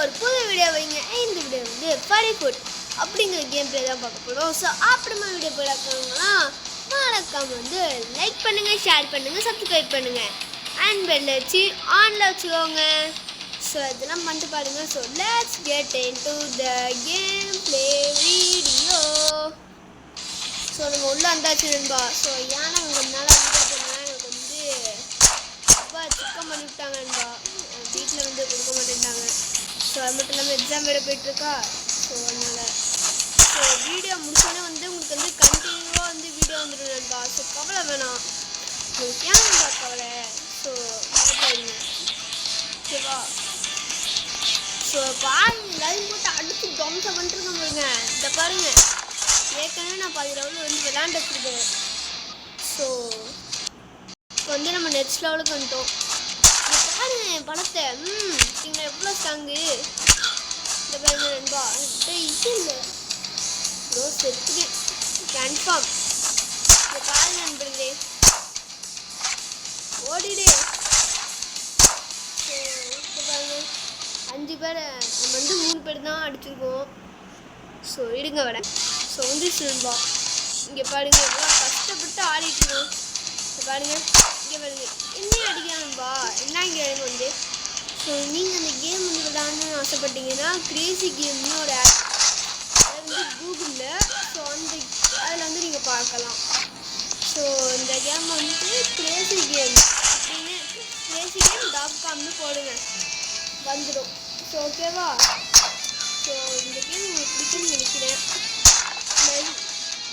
ஒரு புது வீடியோ வைங்க. இந்த வீடியோ வந்து ஃபரி ஃபுட் அப்படிங்கிற கேம் பிளே தான் பார்க்க போகிறோம். ஸோ அப்புறமா வீடியோ போய் பார்க்கணுங்கன்னா மறக்காம வந்து லைக் பண்ணுங்கள், ஷேர் பண்ணுங்கள், சப்ஸ்கிரைப் பண்ணுங்கள், அண்ட் பெல் வச்சு ஆனில் வச்சுக்கோங்க. ஸோ இதெல்லாம் பண்ணிட்டு பாருங்கள். So let's get into the game play video. So நம்ம உள்ளே வந்தாச்சு நண்பா. ஸோ ஏன்னா கொஞ்ச நாளாக வீடியோ பண்ணால் எங்களுக்கு வந்து ரொம்ப சிக்கம் பண்ணிவிட்டாங்க நண்பா. வீட்டில் வந்து கொடுக்க மாட்டேன்ட்டாங்க. ஸோ அது மட்டும் இல்லாமல் எக்ஸாம் வேறு போயிட்டுருக்கா. ஸோ அதனால் ஸோ வீடியோ முடிச்சோடனே வந்து உங்களுக்கு வந்து கண்டினியூவாக வந்து வீடியோ வந்துடும் நண்பா. ஸோ கவலை வேணாம், உங்களுக்கு ஏன் நண்பா கவலை. ஸோ பயப்படாதீங்க, ஓகேவா. ஸோ பாருங்க, லைன் போட்டு அடித்து டொம்ஸை பண்ணிட்டுருக்கோம் பாருங்க. இதை பாருங்கள், ஏற்கனவே நான் 10 லெவலில் வந்து விளையாண்டு வச்சுருக்கேன். ஸோ இப்போ வந்து நம்ம நெக்ஸ்ட் லெவலுக்கு வந்துட்டோம். பாருங்க பணத்தை, இங்கே எவ்வளோ ஸ்ட்ராங்கு. இந்த பாருங்க நண்பா, இது இல்லை ப்ரோ, செத்துக்கு கன்ஃபார்ம். இந்த பாருங்க நண்பர்களே, ஓடிடு. ஸோ இப்போ பாருங்க 5 பேர், நம்ம வந்து 3 பேர் தான் அடிச்சிருக்கோம். ஸோ இடுங்க வரேன். ஸோ வந்துருச்சு நண்பா. இங்கே பாருங்க எவ்வளோ கஷ்டப்பட்டு ஆடிட்டுருக்கோம். இப்போ பாருங்க, இங்கே பாருங்க என்னையும் அடிக்கணும்பா. என்ன இங்கே எனக்கு வந்து ஸோ நீங்கள் அந்த கேம் வந்து விளையாடணும்னு ஆசைப்பட்டீங்கன்னா கிரேசி கேம்னு ஒரு ஆப், அது வந்து கூகுளில். ஸோ அதில் வந்து நீங்கள் பார்க்கலாம். ஸோ இந்த கேம் வந்து கிரேசி கேம் அப்படின்னு crazy.com போடுங்க, வந்துடும். ஸோ ஓகேவா. ஸோ இந்த கேம் உங்களுக்கு பிடிக்கும்னு நினைக்கிறேன்.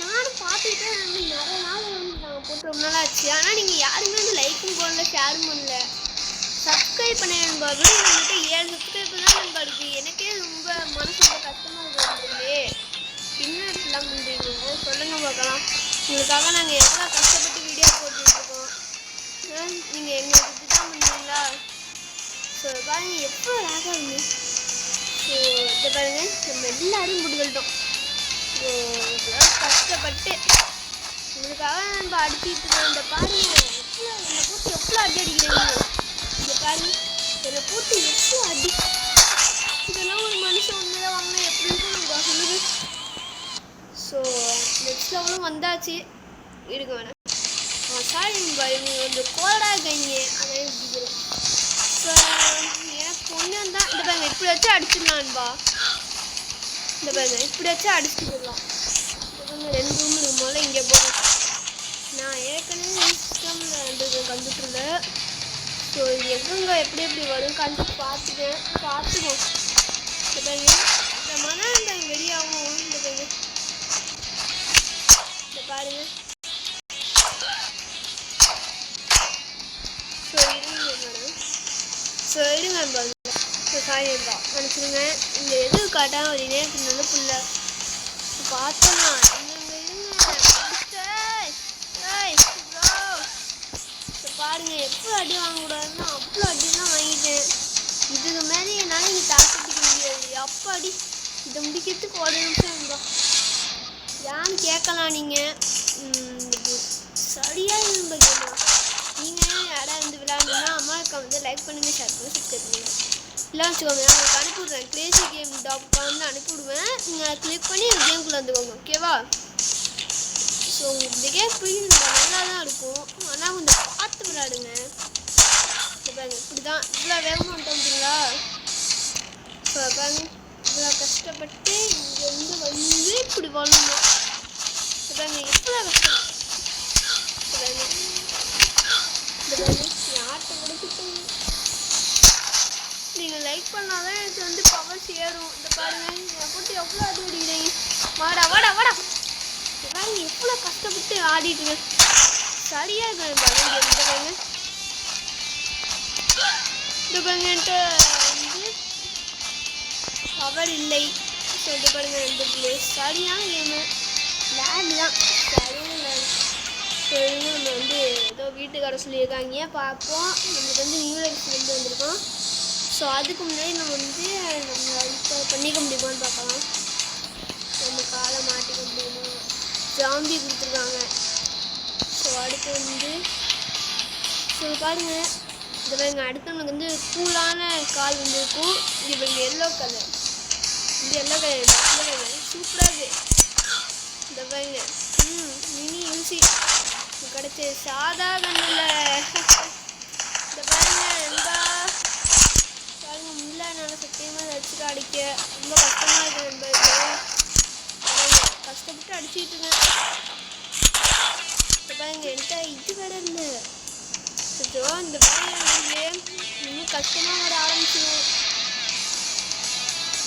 நானும் பார்த்துக்கிட்டே நிறைய நாள் வந்து நாங்கள் போட்டு ரொம்ப நாள் ஆச்சு. ஆனால் நீங்கள் யாருமே வந்து லைக்கும் போடல, ஷேரும் பண்ணல, சப்ஸ்கிரைப் பண்ண நண்பா. வீடியோ வந்துட்டு 7 சப்ஸ்கிரைப் தான் நண்பா இருக்குது. எனக்கே ரொம்ப மனசு ரொம்ப கஷ்டமாக இருக்குது. இன்னும் இப்படிலாம் பண்ணுறீங்க சொல்லுங்கள் பார்க்கலாம். உங்களுக்காக நாங்கள் எவ்வளோ கஷ்டப்பட்டு வீடியோ போட்டுட்ருக்கோம். நீங்கள் எங்களுக்கு இப்படி தான் பண்ணுறீங்களா. ஸோ பாருங்க எப்போ ராகாங்க. ஸோ இதை பாருங்கள், நம்ம எல்லாரையும் போட்டுக்கிட்டோம். ஸோ கஷ்டப்பட்டு உங்களுக்காக நம்ம அடிச்சுட்டு இருக்கோம். இந்த பாருங்க எவ்வளோ, என்னை போட்டு எவ்வளோ அடி அடிக்கிறீங்க. இந்த பாருங்க என்னை போட்டு எவ்வளோ அடி. இதெல்லாம் ஒரு மனுஷன் உண்மையாக வாங்கினா எப்படி இருக்கும் நம்ம சொல்லுது. ஸோ நெக்ஸ்ட் லெவலும் வந்தாச்சு, இருக்க வேணாம். சாரி நண்பா, இவங்க கொஞ்சம் கோல்டாக இருக்காங்க, அதான் பிடிக்கிறேன். ஸோ எனக்கு ஒன்று தான். இந்த பாருங்க இப்படி வச்சு அடிச்சிடலாம் நண்பா. இந்த பாருங்க இப்படி வச்சு அடிச்சுட்டு போடலாம். இந்த 2 ரூம் இருக்கு. முதல்ல இங்கே போகும். நான் ஏற்கனவே சிஸ்டமில் இருந்தது கம்ப்யூட்டரில். ஸோ இது எங்கெங்க எப்படி எப்படி வரும் பார்த்துக்கோம். இந்த பாருங்க இந்த மனம் வெளியாகும். இந்த பாருங்க, இந்த பாருங்க. ஸோ இருங்க பாருங்க. ஸோ சாயம் தான் நினச்சிருங்க. இந்த எது காட்டாமல் ஒரு நேரத்துக்கு நல்ல புள்ள பார்த்தலாம். ஸோ பாருங்க எப்போ அடி வாங்கக்கூடாதுன்னா அவ்வளோ அடிலாம் வாங்கிட்டேன். இதுக்கு மேலே என்னால் இங்கே தாக்கிக்க முடியாது. அப்போ அடி இதை முடிக்கிறதுக்கு 1 நிமிஷம் இருந்தால் ஏன்னு கேட்கலாம். நீங்கள் சரியாக இருந்த கேட்கலாம். நீங்கள் யாராவது வந்து விளையாடுனா அம்மாவுக்கு வந்து லைக் பண்ணுங்கள், ஷேர் பண்ணி சப்ஸ்கிரைப் பண்ணுங்கள். இல்லை வச்சுக்கோங்க, நான் உங்களுக்கு அனுப்பிவிட்றேன். crazy.com அனுப்பிவிடுவேன். நீங்கள் கிளிக் பண்ணி கேமுக்குள்ளே வந்துக்கோங்க, ஓகேவா. ஸோ உங்களுக்கு இந்த கேம் பிடிக்கும், நல்லா தான் இருக்கும். ஆனால் கொஞ்சம் பார்த்து விளையாடுங்க. இப்போ பாருங்க இப்படி தான் இவ்வளோ வேகமாக வந்துட்டோம்ங்களா. ஸோ பாருங்க இவ்வளோ கஷ்டப்பட்டு இங்கேருந்து வந்து இப்படி வரணும். இப்போ பாருங்க எவ்வளோ கஷ்டம். இப்போ பாருங்க இந்த பாருங்க ஆட்டை கொடுத்துட்டு நீங்கள் லைக் பண்ணாதான் எனக்கு வந்து பவர் சேரும். இந்த பாருங்க என் போட்டு எவ்வளோ அடி அடிக்கிறீங்க. வாடா வாடா வாடா. பாருங்க எவ்வளோ கஷ்டப்பட்டு ஆடிட்டுங்க. சரியாக இருக்கேன் பாருங்க. இந்த பாருங்க இந்த பாருங்க என்கிட்ட வந்து பவர் இல்லை. ஸோ இந்த பாருங்க இந்த பிளேஸ் சரியான கேமு, லேக் தான் சரியான லேக். ஸோ நம்ம வந்து ஏதோ வீட்டுக்கார சொல்லியிருக்காங்க பார்ப்போம். நம்மளுக்கு வந்து நியூ இயர்ஸ் வந்து வந்திருக்கோம். ஸோ அதுக்கு முன்னாடி நம்ம வந்து நம்ம பண்ணிக்க முடியுமான்னு பார்க்கலாம். நம்ம காலை மாட்டிக்க முடியுமா. ஜாம்பி கொடுத்துருக்காங்க. ஸோ அடுத்து வந்து ஸோ பாருங்கள் இது பாருங்க அடுத்தவங்களுக்கு வந்து கூலான கால் வந்து இருக்கும். இது பாருங்க எல்லோ கலர், இது எல்லோ கலர் சூப்பராக இருக்குது. இந்த பாருங்க மினி யூசி கிடைச்சி சாதா கண்ணில். இந்த பாருங்க நண்பா பாருங்க முல்லை என்னால் சத்தியமாக அடிச்சுட்டு அடிக்க ரொம்ப கஷ்டமாக இருக்குது நண்பா. கஷ்டப்பட்டு அடிச்சுட்டு இருக்கேன். இந்த பாருங்க என்கிட்ட இது வேற இல்லை. இந்த பாருங்க இன்னும் கஷ்டமாக வர ஆரம்பிச்சிடும்.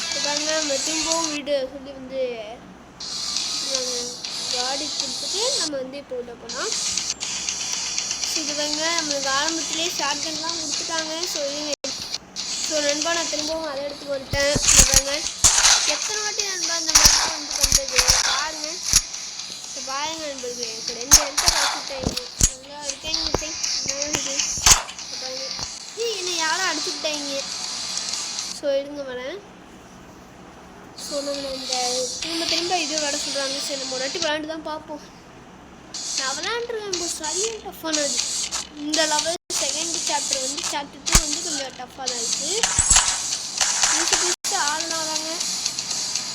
இப்போ பாருங்க நம்ம திரும்பவும் வீடு சொல்லி வந்து காடி கொடுத்துட்டு நம்ம வந்து இப்போ உள்ள போனோம். இது பாருங்க நம்மளுக்கு ஆரம்பத்திலே ஷார்ட் கன்லாம் கொடுத்துட்டாங்க. நண்பா நான் திரும்பவும் அதை எடுத்து போட்டேன். பாருங்க எத்தனை வாட்டி நண்பா இந்த மாதிரிலாம் வந்து பண்ணுறது பாருங்க. இப்போ பாருங்க நண்பர்கள் எனக்கு 2 இடத்த கழிச்சுட்டாங்க. நல்லா இருக்கேங்க பாருங்க என்னை யாரும் அடிச்சுக்கிட்டாங்க. இருங்க வரேன். நம்ம இந்த திரும்ப இது விட சொல்கிறாங்க. சரி நம்ம ஒரு வாட்டி விளாண்டு தான் பார்ப்போம். நான் விளாண்டுருக்கேன் சரியாக டஃப்பானது. இந்த லெவல் செகண்ட் சாப்டர் வந்து சாப்டர் 2 வந்து கொஞ்சம் டஃப்பாக தான் இருக்குது. புதுசு ஆளுனா வராங்க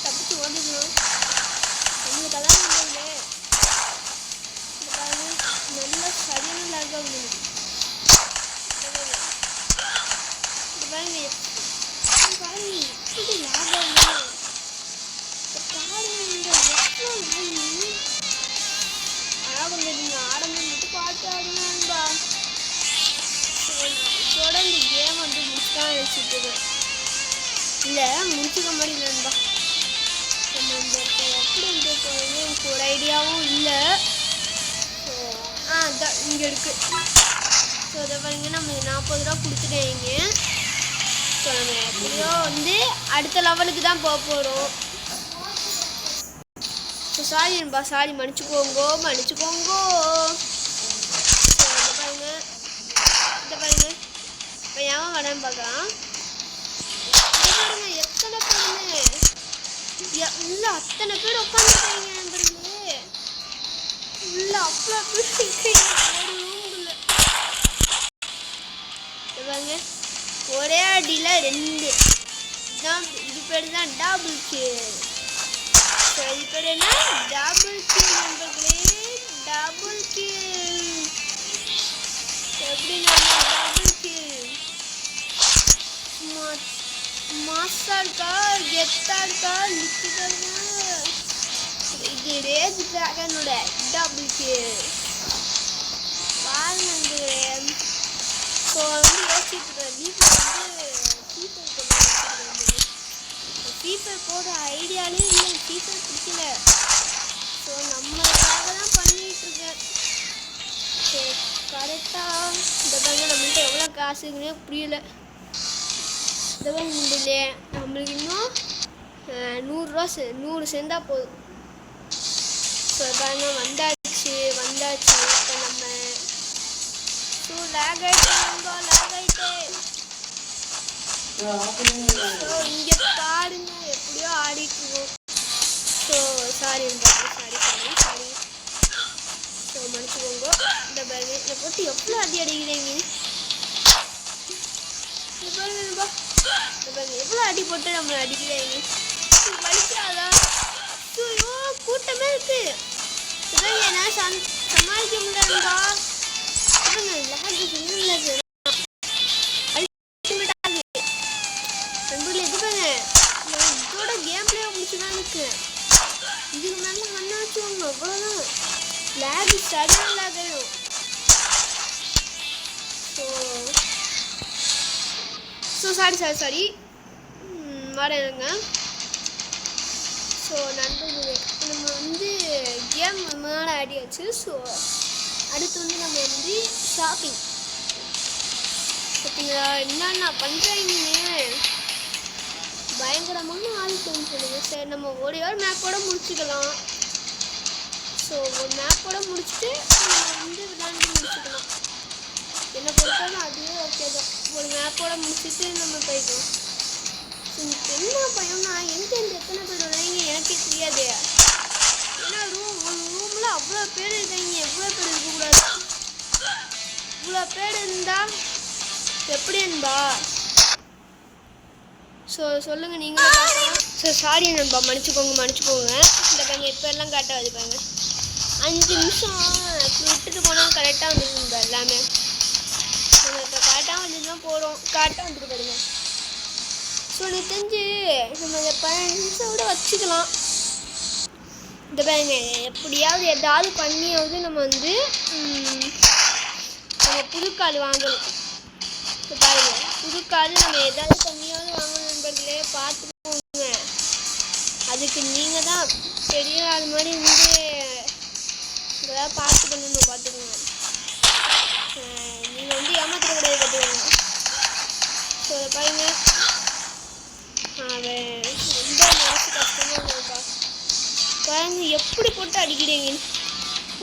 தப்பிச்சு ஓடிக்கணும். நம்மளுக்கு அதான் இல்லை நல்லா சரியான லாக் ஆகுது. பாருங்க எப்படி லாக் ஆகுது ஆடம்பரம் மட்டும் பார்த்து ஆடுனான்பா. இதோட இந்த கேம் வந்து முடிச்சுதான் வச்சுட்டு இல்லை முடிச்சுக்க முடியலன்பா. நம்ம இந்த எப்படி வந்து எனக்கு ஒரு ஐடியாவும் இல்லை. அதான் இங்கே இருக்குது. அதை பாருங்க நம்ம 40 ரூபா கொடுத்துட்டேங்க. நம்ம எப்படியோ வந்து அடுத்த லெவலுக்கு தான் போக போகிறோம். சாரி நண்பா சாரி மன்னிச்சுக்கோங்கோ. இந்த பாருங்க இப்போ ஏன் வரேன்னு பார்க்கலாம். பாருங்க எத்தனை பேருன்னு இல்லை அத்தனை பேர் உட்காந்துருக்காங்க நண்பர்களே. இல்லை அவ்வளோ பேர் இருக்கீங்க ஒரு ரூமுக்குள்ள. பாருங்க ஒரே அடியில் 2 தான். இது பேர் தான் டபுள் கில். இது பேர் என்ன டபுள் கில் நண்பர்களே. டபுள் கில் எப்படி டபுள் கில் மாசா இருக்கா கெத்தா இருக்கா லிஸ்டா இருக்கா. இது ரேஜ் டிராகனோட டபுள் கில் பாருங்க நண்பர்களே. வந்து யோசிச்சுட்டு வீட்டில் வந்து ஃபீஃபர் போட ஐடியாலே இல்லை. ஃபீஃபர் பிடிக்கல. நம்மளுக்காக தான் பண்ணிகிட்ருக்கேன். கரெக்டாக இந்த பாருங்க நம்மள்கிட்ட எவ்வளோ காசுங்கன்னே புரியல. இந்த பாருங்க இல்லையே நம்மளுக்கு இன்னும் 100 ரூபா 100 சேர்ந்தா போதும். பாருங்க வந்தாச்சு. இப்போ நம்ம லேக் ஆகிட்டு இங்கே பாருங்க எப்படியோ ஆடிட்டு இருக்கோம். சாரி மன்னிச்சுக்கோங்க. இந்த பாருங்க இதை போட்டு எவ்வளோ அடிக்கிறீங்க. பாருங்க எவ்வளோ அடி போட்டு நம்மளை அடிக்கிறீங்க. வலிக்காதா? கூட்டமே இருக்கு. என்னால் சமாளிக்க முடியாதுப்பா. இதோட கேம் பிளே முடிச்சுதான் இருக்கு. இதுக்கு மேலே மண்ணா வச்சுக்கோங்க அவ்வளோதான். லேக் சரியான லேக் ஆகிடும். சாரி வரேங்க. நண்பர்களே நம்ம வந்து கேம் மேலே ஆடியாச்சு. அடுத்து வந்து நம்ம வந்து ஷாப்பிங் பார்த்தீங்களா என்னென்ன பண்ணுறீங்க. பயங்கரமான ஆளுக்குன்னு சொல்லுங்கள். சரி நம்ம ஒரு மேப்போட முடிச்சுக்கலாம். ஒரு மேப்போட முடிச்சுட்டு நம்ம வந்து விளையாண்டு முடிச்சுக்கலாம். என்னை பொறுத்தாலும் அதுவே ஓகே தான். ஒரு மேப்போட முடிச்சுட்டு நம்ம போய்க்கலாம். என்ன பயம்னா எங்கேருந்து எத்தனை பேர் வராங்க எனக்கே தெரியாது. ஏன்னா ஒரு ரூமில் அவ்வளோ பேர் இருக்காங்க. எவ்வளோ பேர் இருக்கக்கூடாது. இவ்வளோ பேர் இருந்தால் எப்படி நண்பா? ஸோ சொல்லுங்கள் நீங்களும் பார்க்கலாம். ஸோ சாரி நண்பா, மன்னிச்சுக்கோங்க. இந்த பாருங்க இப்போ எல்லாம் காட்டாது பாருங்க. 5 நிமிஷம் விட்டுட்டு போனால் கரெக்டாக வந்துருக்குங்க எல்லாமே. நம்ம இப்போ கரெக்டாக வந்துட்டு தான் போகிறோம். கரெக்டாக வந்துட்டு பாருங்க. ஸோ எனக்கு தெரிஞ்சு நம்ம இதை 15 நிமிஷம் கூட வச்சுக்கலாம். இந்த பாருங்க எப்படியாவது ஏதாவது பண்ணியாவது நம்ம வந்து நம்ம புதுக்கால் வாங்கணும். இப்போ பாருங்க புதுக்கால் நம்ம ஏதாவது பண்ணியாவது வாங்கணும் நண்பர்களே, பார்த்துக்கோங்க. அதுக்கு நீங்கள் தான் பெரிய அது மாதிரி வந்து இதெல்லாம் பார்த்து பண்ணணும், பார்த்துக்கோங்க. நீங்கள் வந்து ஏமாற்றக்கூடாது, பார்த்துக்கோங்க. ஸோ அதை பாருங்க அவன் ரொம்ப மனசு கஷ்டமாக இருக்குப்பா. பாருங்க எப்படி போட்டு அடிக்கிறீங்க,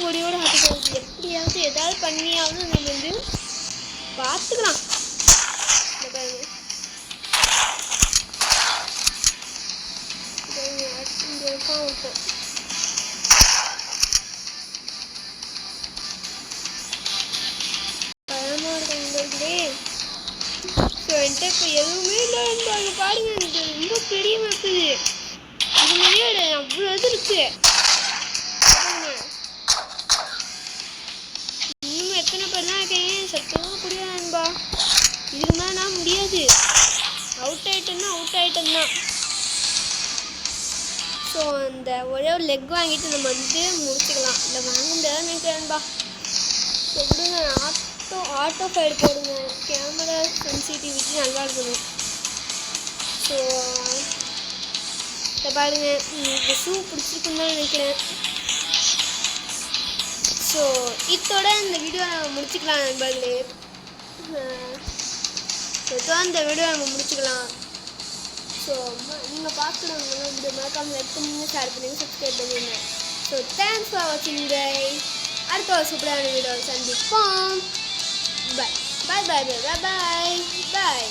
ஓடியோட அடிக்கிறது. எப்படியாவது ஏதாவது பண்ணியாவது நம்ம வந்து பார்த்துக்கலாம். இந்த பாருங்க இங்கே இருக்கான் ஒருத்தன். பயமாக இருக்காங்களே. ஸோ என்கிட்ட இப்போ எதுவுமே இல்லை அங்கே பாருங்க. எனக்கு ரொம்ப பெரிய இருக்குது. இது மாதிரியே அவ்வளோ இது இருக்கு. இன்னும் எத்தனை பேர் தான் இருக்கேன் சத்தமாக முடியாது நண்பா. இதுக்கு மேலே நான் முடியாது. அவுட் ஆயிட்டம் தான். ஸோ அந்த ஒரே ஒரு லெக் வாங்கிட்டு நம்ம வந்து முடிச்சுக்கலாம். இல்லை வாங்க முடியாது நினைக்கிறேன்பா. ஸோ விடுங்க, ஆட்டோ ஃபைல் போடுங்க. கேமரா சென்சிட்டிவிட்டி நல்லா இருக்கணும். ஸோ இதை பாருங்க, இந்த ஷூ பிடிச்சிருக்குன்னு தான் நினைக்கிறேன். ஸோ இதோட இந்த வீடியோ நம்ம முடிச்சுக்கலாம் நண்பர்களே. இந்த வீடியோ நம்ம முடிச்சுக்கலாம். ஸோ நீங்கள் பார்க்குறவங்க வீடியோ மறக்காமல் லைக் பண்ணுங்க, ஷேர் பண்ணுங்க, சப்ஸ்கிரைப் பண்ணுங்க. ஸோ தேங்க்ஸ் ஃபார் வாட்சிங் கைஸ். அடுத்த ஒரு சூப்பரான வீடியோ சந்திப்போம். பாய் பாய் பாய் பாய் பாய் பாய்.